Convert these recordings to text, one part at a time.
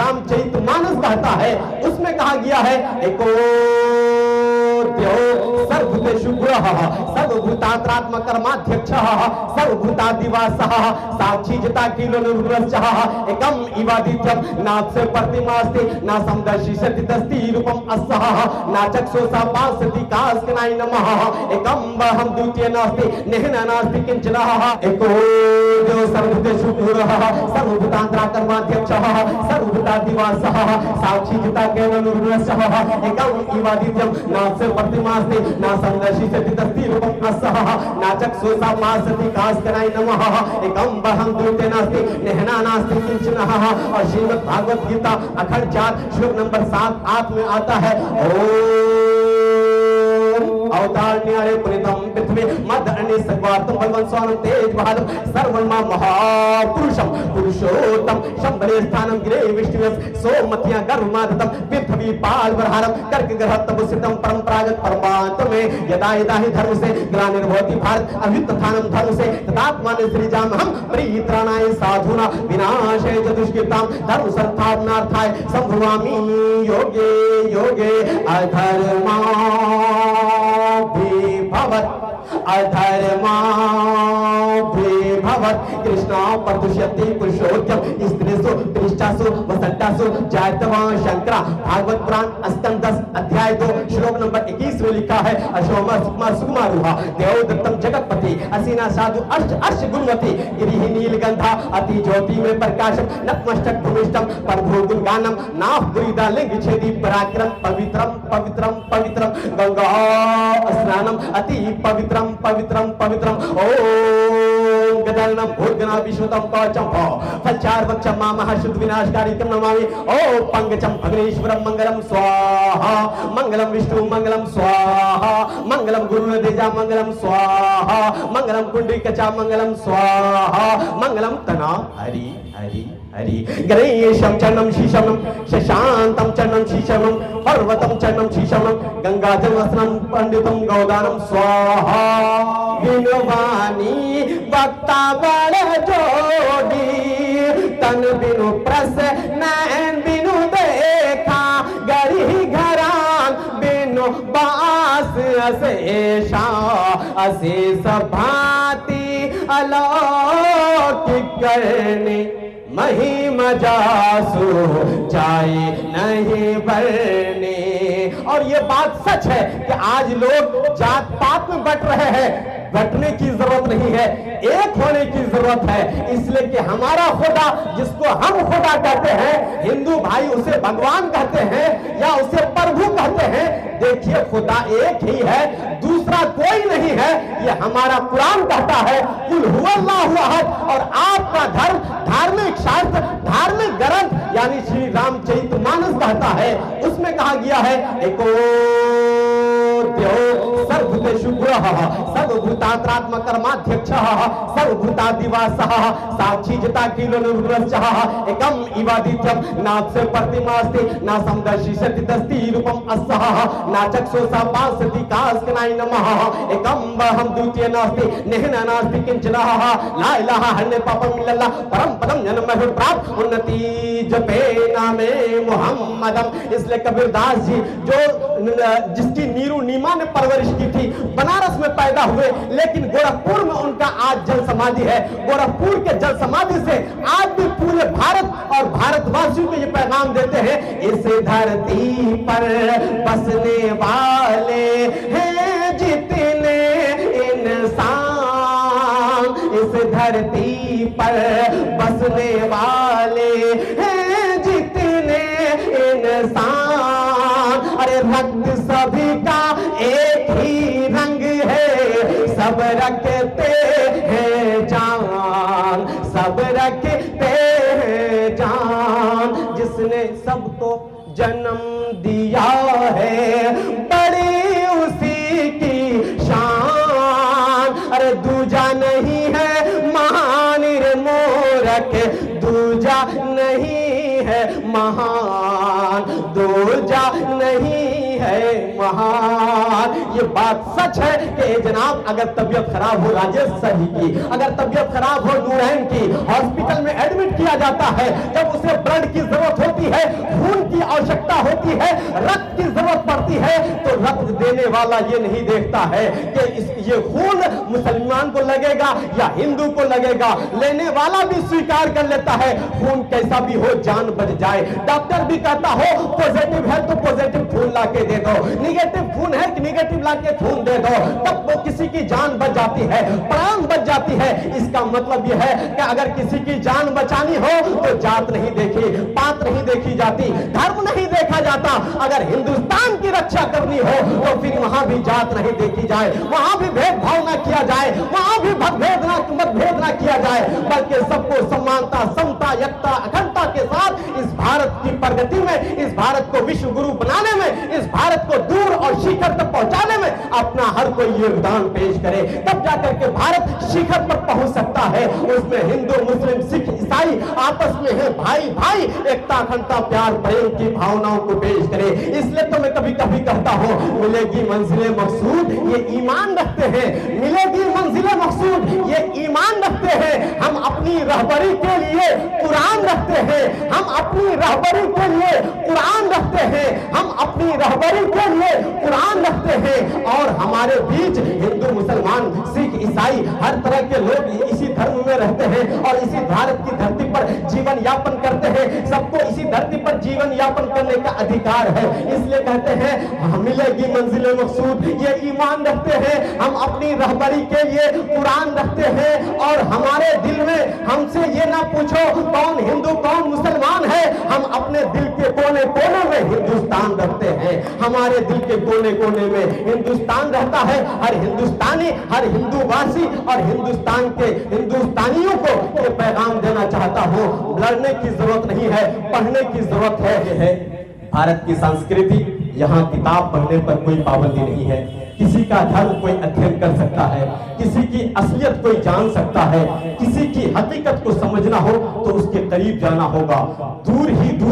रामचरितमानस कहता है, उसमें कहा गया है एको सर्वभूतेषु गुणः सर्वभूतान्तरात्मकर्माध्यक्षः सर्वभूतादिवासः साक्षी जता किलो निर्गुणश्चः एकम इवादित्यम नास्य प्रतिमास्ति ना समदर्शी सतिदस्ति रूपम अस्सः ना चक्षुषा पासति कास्कनाय नमः एकम बहम द्वितीय नास्ति नेहना नास्ति किंचनः एको जो सर्वभूतेषु गुणः सर्वभूतान्तरात्मकर्माध्यक्षः सर्वभूतादिवासः साक्षी जता किलो निर्गुणश्चः एकम इवादित्यम नास्य प्रतिमास्ति ना समदर्शी सतिदस्ति रूपम अस्सः ना चक्षुषा पासति कास्कनाय नमः एकम बहम द्वितीय नास्ति नेहना नास्ति किंचनः। और श्रीमद् भागवत गीता अखंड 4 श्लोक नंबर 7 8 में आता है अवतारण्यारे पुनितम पृथ्वी मदअनि सगवार्तम भगवान स्वानम तेज बहादुर सर्वमा महापुरुषम पुरुषोत्तम शंभरे स्थानम गिरे विष्णुवस सोमतिया गर्भमादतम पृथ्वी पाल बरहारम कर्क ग्रह तपसितम परंपरागत परमात्म में यदा यदा ही धर्म से ग्लानिर्भवति भारत अभ्युत्थानम धर्म से तदात्मान सृजाम हम परित्राणाय साधुना विनाशाय च दुष्कृताम धर्म संस्थापनार्थाय संभवामि योगे योगे अधर्मा अधर्माभिभवत् कृष्णा प्रदुष्यति पुरुषोत्तम स्त्रीसु त्रिष्टासु वसंतासु जायतवा शंकरा भागवत पुराण अष्टम 10 अध्याय 2 श्लोक नंबर 21 में लिखा है अशोमा सुकुमा सुकुमारुहा देवदत्तम जगतपति असीना साधु अर्श गुणवती गिरिहि नीलगंधा अति ज्योति में प्रकाशम नतमस्तक भूमिष्ठम प्रभु गुणगानम नाभ दुरिदा लिंग छेदी पराक्रम पवित्रम पवित्रम पवित्रम गंगा स्नानम अति पवित्रम पवित्रम पवित्रम ओम गदलनम भूर्गना विश्वतम कवचम भो फलचार वक्षम महाशुद्ध विनाशकारी कम नमामि ओ पंकजम अग्नीश्वरम मंगलम स्वाहा मंगलम विष्णु मंगलम स्वाहा मंगलम गुरुदेजा मंगलम स्वाहा मंगलम कुंडलिकचा मंगलम स्वाहा मंगलम तना हरि हरि हरि गणेशम चरणम शीशमम शशांतम चरणम शीशमम पर्वतम चरणम शीशमम गंगाजल वसनम पंडितम गौदानम स्वाहा विनुवानी वक्ता बड़ जोगी तन बिनु प्रस नैन बिनु देखा गरी घरान बिनु बास अशेषा अशेष भांति अलौकिक करने महिमा जासु जाए नहीं बरने। और ये बात सच है कि आज लोग जात पात में बट रहे हैं, बटने की जरूरत नहीं है, एक होने की जरूरत है। इसलिए कि हमारा खुदा जिसको हम खुदा कहते हैं, हिंदू भाई उसे भगवान कहते हैं या उसे प्रभु कहते हैं, देखिए खुदा एक ही है, दूसरा कोई नहीं है। ये हमारा कुरान कहता है कुल हुवल्लाहु अहद। और आपका धर्म धार्मिक शास्त्र धार्मिक ग्रंथ यानी श्री रामचरितमानस कहता है, उसमें कहा गया है एको सर्वभूतेषु गुणः सर्वभूतान्तरात्मकर्माध्यक्षः सर्वभूतादिवासः साक्षी जता किलो निर्गुणश्चः एकम इवादित्यम नास्य प्रतिमास्ति ना समदर्शी सतिदस्ति रूपम अस्सः ना चक्षुषा पासति कास्कनाय नमः एकम बहम द्वितीय नास्ति नेहना नास्ति किंचनः ला इलाहा हन्ने पापम इल्लल्लाह परम पदम जन्म में प्राप्त उन्नति जपे नामे मुहम्मदम। इसलिए कबीरदास जी जो जिसकी नीरू नीमा ने परवरिश की थी, बनारस में पैदा हुए, लेकिन गोरखपुर में उनका आज जल समाधि है। गोरखपुर के जल समाधि से आज भी पूरे भारत और भारतवासियों को ये पैगाम देते हैं, इस धरती पर बसने वाले हैं जितने इंसान, इस धरती पर बसने वाले हैं जितने इंसान, अरे रक्त सभी का एक ही रंग है, सब रखते हैं जान, सब रखते हैं जान। जिसने सबको जन्म दिया है बड़ी उसी की शान, अरे दूजा नहीं है महान मूरख, दूजा नहीं है महान, दूजा नहीं है महान। ये बात सच है कि जनाब अगर तबीयत खराब हो राजेश सही की, अगर तबीयत खराब हो नूरैन की, हॉस्पिटल में एडमिट किया जाता है, जब उसे ब्लड की जरूरत होती होती है, खून की आवश्यकता होती है, रक्त की जरूरत पड़ती है, तो रक्त देने वाला ये नहीं देखता है कि ये खून मुसलमान को लगेगा या हिंदू को लगेगा, लेने वाला भी स्वीकार कर लेता है खून कैसा भी हो जान बच जाए। डॉक्टर भी कहता हो पॉजिटिव है तो पॉजिटिव खून लाके दे दो, निगेटिव खून है कि निगेटिव लाके खून दे दो, तब वो किसी की जान बच जाती है, प्राण बच जाती है। इसका मतलब यह है कि अगर किसी की जान बचानी हो तो जात नहीं देखी, पात नहीं देखी जाती, धर्म नहीं देखा जाता। अगर हिंदुस्तान की रक्षा करनी हो तो फिर वहां भी जात नहीं देखी जाए, वहां भी भेदभाव ना किया जाए, वहां भी मतभेद ना किया जाए, बल्कि सबको समानता, समता, एकता, अखंडता के साथ इस भारत की प्रगति में, इस भारत को विश्व गुरु बनाने में, इस भारत को दूर और शिखर तक पहुंचाने में अपना हर कोई योगदान पेश करे, तब जाकर के भारत शिखर पर पहुंच सकता है। उसमें हिंदू, मुस्लिम, सिख, ईसाई आपस में है भाई भाई, एकता, अखंडता, प्यार, प्रेम की भावनाओं को पेश करे। इसलिए तो मैं कभी कभी कहता हूं, मिलेगी मंजिले मकसूद ये ईमान रखते हैं, मिलेगी मंजिले मकसूद ये ईमान रखते हैं। हम अपनी रहबरी के लिए कुरान रखते हैं, हम अपनी रहबरी के लिए कुरान रखते हैं, हम अपनी रहबरी के लिए कुरान रखते हैं। और हमारे बीच हिंदू, मुसलमान, सिख, ईसाई हर तरह के लोग इसी धर्म में रहते हैं और इसी भारत की धरती पर जीवन यापन करते हैं। सबको इसी धरती पर जीवन यापन करने का अधिकार है। इसलिए कहते हैं मिलेगी मंजिले मकसूद ये ईमान रखते हैं, हम अपनी रहबरी के लिए कुरान रखते हैं। और हमारे दिल में हमसे ये ना पूछो कौन हिंदू कौन मुसलमान है, हम अपने दिल के कोने कोने में हिंदुस्तान रखते हैं। हमारे दिल के कोने कोने में हिंदुस्तान रहता है। हर हिंदुस्तानी, हर हिंदूवासी और हिंदुस्तान के हिंदुस्तानियों को ये पैगाम देना चाहता हूं, लड़ने की जरूरत नहीं है, पढ़ने की जरूरत है। भारत की संस्कृति, यहाँ किताब पढ़ने पर कोई पाबंदी नहीं है, किसी का धर्म कोई अध्ययन कर सकता है, किसी की असलियत कोई जान सकता है, किसी की हकीकत को समझना हो तो उसके करीब जाना होगा। दूर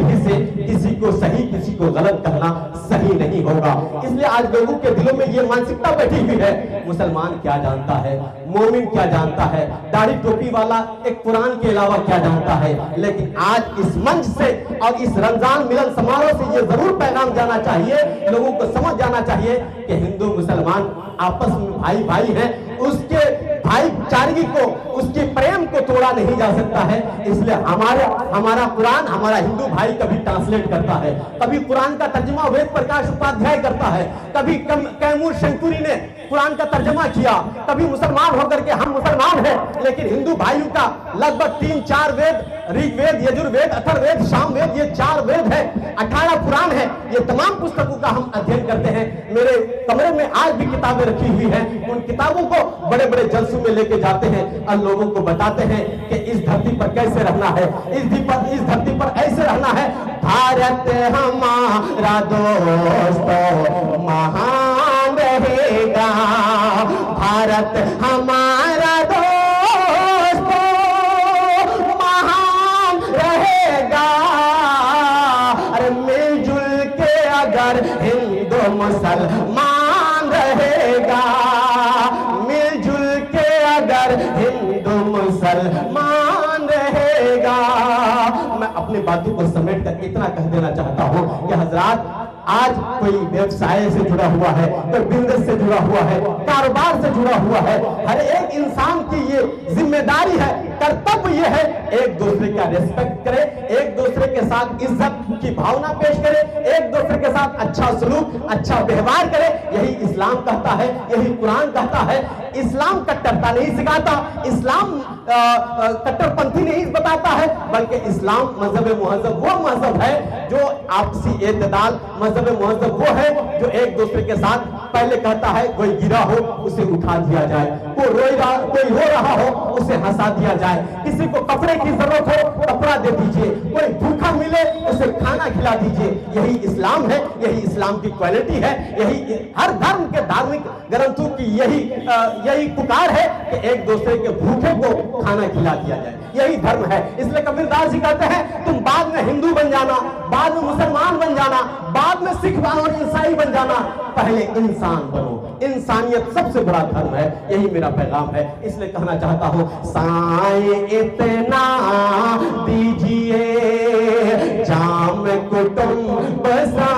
ही से किसी को सही किसी को गलत कहना सही नहीं होगा। इसलिए आज लोगों के दिलों में ये मानसिकता बैठी हुई है, मुसलमान क्या जानता है, मोमिन क्या जानता है, दाढ़ी टोपी वाला एक कुरान के अलावा क्या जानता है। लेकिन आज इस मंच से और इस रमजान मिलन समारोह से ये जरूर पैगाम जाना चाहिए, लोगों को समझ जाना चाहिए कि हिंदू मुसलमान आपस में भाई भाई हैं, उसके भाईचारगी को, उसके प्रेम को तोड़ा नहीं जा सकता है। इसलिए हमारा कुरान हमारा हिंदू भाई कभी ट्रांसलेट करता है, कभी कुरान का तर्जुमा वेद प्रकाश उपाध्याय करता है, कभी कैमूर शंकुरी ने कुरान का तर्जुमा किया, कभी मुसलमान होकर के हम मुसलमान हैं, लेकिन हिंदू भाइयों का लगभग 3-4 वेद, ऋग्वेद, यजुर्वेद, अथर्ववेद, सामवेद, ये 4 वेद है, 18 पुराण है, ये तमाम पुस्तकों का हम अध्ययन करते हैं। मेरे कमरे में आज भी किताबें रखी हुई हैं, उन किताबों को बड़े बड़े जलसों में लेके जाते हैं और लोगों को बताते हैं कि इस धरती पर कैसे रहना है, इस धरती पर ऐसे रहना है। भारत हमारा दोस्त महान रहेगा, भारत हमारा दोस्त महान रहेगा। अरे मिलजुल के अगर हिंदू मुसलमान रहेगा, मिलजुल के अगर हिंदू मुसलमान रहेगा। मैं अपनी बातों को समेट कर इतना कह देना चाहता हूं कि हजरात, आज कोई व्यवसाय से जुड़ा हुआ है, कोई बिजनेस से जुड़ा हुआ है, कारोबार से जुड़ा हुआ है, हर एक इंसान की ये जिम्मेदारी है, कर्तव्य ये है एक दूसरे का रिस्पेक्ट करे, एक दूसरे के साथ इज्जत की भावना पेश करे, एक दूसरे के साथ अच्छा सलूक, अच्छा व्यवहार करे। यही इस्लाम कहता है, यही कुरान कहता है। इस्लाम कट्टरता नहीं सिखाता, इस्लाम कट्टरपंथी नहीं बताता है, बल्कि इस्लाम मजहब मुहज़्ज़ब वो मजहब है जो आपसी एतदाल, मजहब मुहज़्ज़ब वो है जो एक दूसरे के साथ पहले कहता है कोई गिरा हो उसे उठा दिया जाए, कोई रो रहा हो उसे हंसा दिया जाए, किसी को कपड़े की जरूरत हो कपड़ा दे दीजिए, कोई भूखा मिले उसे खाना खिला दीजिए। यही इस्लाम है, यही इस्लाम की क्वालिटी है, यही हर धर्म के धार्मिक ग्रंथों की यही पुकार है कि एक दूसरे के भूखे को खाना खिला दिया जाए, यही धर्म है। इसलिए कबीरदास जी कहते हैं तुम बाद में हिंदू बन जाना, बाद में मुसलमान बन जाना, बाद में सिख और ईसाई बन जाना, पहले इंसान बनो। इंसानियत सबसे बड़ा धर्म है, यही मेरा पैगाम है। इसलिए कहना चाहता हूं, साईं इतना दीजिए जाम बसा